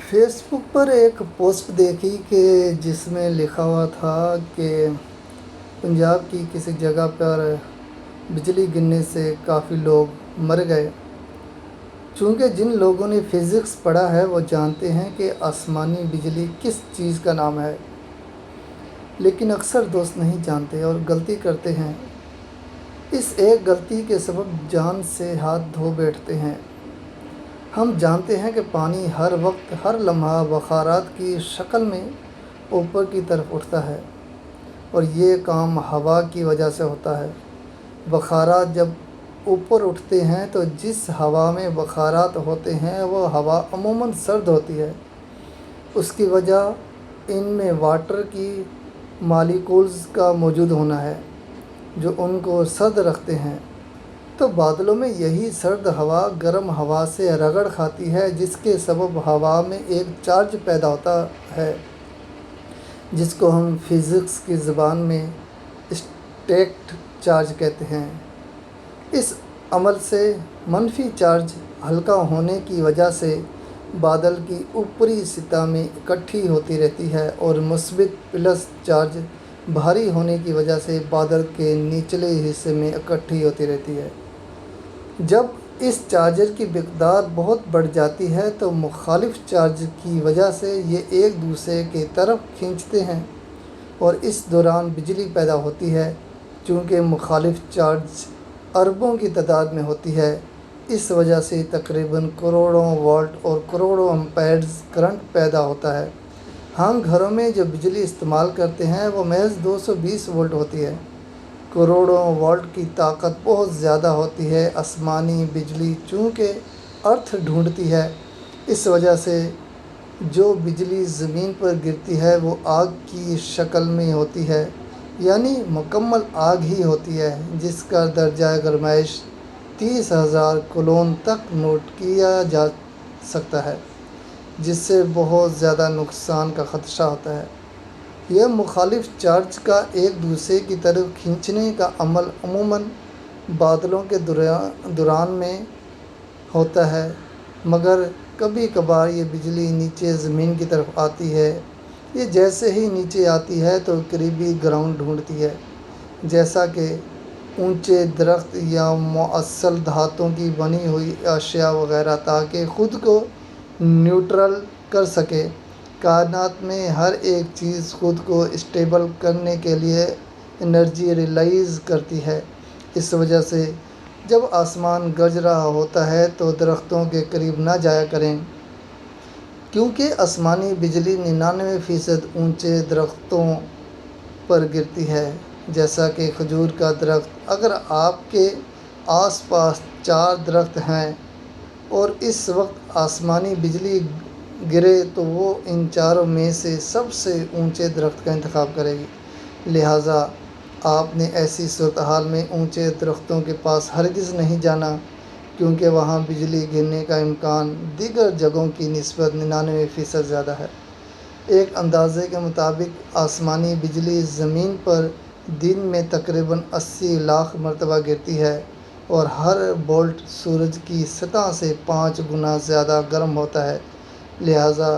Face بک پر ایک post دیکھی کہ جس میں لکھا ہوا تھا کہ پنجاب کی کسی جگہ پر بجلی گرنے سے کافی لوگ مر گئے۔ چونکہ جن لوگوں نے فزکس پڑھا ہے وہ جانتے ہیں کہ آسمانی بجلی کس چیز کا نام ہے، لیکن اکثر دوست نہیں جانتے اور غلطی کرتے ہیں۔ اس ایک غلطی کے سبب جان سے ہاتھ دھو بیٹھتے ہیں۔ ہم جانتے ہیں کہ پانی ہر وقت ہر لمحہ بخارات کی شکل میں اوپر کی طرف اٹھتا ہے، اور یہ کام ہوا کی وجہ سے ہوتا ہے۔ بخارات جب اوپر اٹھتے ہیں تو جس ہوا میں بخارات ہوتے ہیں وہ ہوا عموماً سرد ہوتی ہے۔ اس کی وجہ ان میں واٹر کی مالیکولز کا موجود ہونا ہے جو ان کو سرد رکھتے ہیں۔ تو بادلوں میں یہی سرد ہوا گرم ہوا سے رگڑ کھاتی ہے، جس کے سبب ہوا میں ایک چارج پیدا ہوتا ہے جس کو ہم فزکس کی زبان میں اسٹیکڈ چارج کہتے ہیں۔ اس عمل سے منفی چارج ہلکا ہونے کی وجہ سے بادل کی اوپری سطح میں اکٹھی ہوتی رہتی ہے، اور مثبت پلس چارج بھاری ہونے کی وجہ سے بادل کے نچلے حصے میں اکٹھی ہوتی رہتی ہے۔ جب اس چارجر کی مقدار بہت بڑھ جاتی ہے تو مخالف چارج کی وجہ سے یہ ایک دوسرے کی طرف کھینچتے ہیں، اور اس دوران بجلی پیدا ہوتی ہے۔ چونکہ مخالف چارج اربوں کی تعداد میں ہوتی ہے، اس وجہ سے تقریباً کروڑوں وولٹ اور کروڑوں امپیرز کرنٹ پیدا ہوتا ہے۔ ہم گھروں میں جو بجلی استعمال کرتے ہیں وہ محض 220 وولٹ ہوتی ہے۔ کروڑوں وولٹ کی طاقت بہت زیادہ ہوتی ہے۔ آسمانی بجلی چونکہ ارتھ ڈھونڈتی ہے، اس وجہ سے جو بجلی زمین پر گرتی ہے وہ آگ کی شکل میں ہوتی ہے، یعنی مکمل آگ ہی ہوتی ہے، جس کا درجہ گرمائش 30,000 کلون تک نوٹ کیا جا سکتا ہے، جس سے بہت زیادہ نقصان کا خدشہ ہوتا ہے۔ یہ مخالف چارج کا ایک دوسرے کی طرف کھینچنے کا عمل عموماً بادلوں کے دوران میں ہوتا ہے، مگر کبھی کبھار یہ بجلی نیچے زمین کی طرف آتی ہے۔ یہ جیسے ہی نیچے آتی ہے تو قریبی گراؤنڈ ڈھونڈتی ہے، جیسا کہ اونچے درخت یا مؤصل دھاتوں کی بنی ہوئی اشیاء وغیرہ، تاکہ خود کو نیوٹرل کر سکے۔ کائنات میں ہر ایک چیز خود کو اسٹیبل کرنے کے لیے انرجی ریلیز کرتی ہے۔ اس وجہ سے جب آسمان گرج رہا ہوتا ہے تو درختوں کے قریب نہ جایا کریں، کیونکہ آسمانی بجلی 99% اونچے درختوں پر گرتی ہے، جیسا کہ کھجور کا درخت۔ اگر آپ کے آس پاس 4 درخت ہیں اور اس وقت آسمانی بجلی گرے تو وہ ان چاروں میں سے سب سے اونچے درخت کا انتخاب کرے گی۔ لہٰذا آپ نے ایسی صورتحال میں اونچے درختوں کے پاس ہرگز نہیں جانا، کیونکہ وہاں بجلی گرنے کا امکان دیگر جگہوں کی نسبت 99% زیادہ ہے۔ ایک اندازے کے مطابق آسمانی بجلی زمین پر دن میں تقریباً 80 لاکھ مرتبہ گرتی ہے، اور ہر بولٹ سورج کی سطح سے 5 گنا زیادہ گرم ہوتا ہے، لہٰذا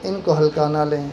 ان کو ہلکا نہ لیں۔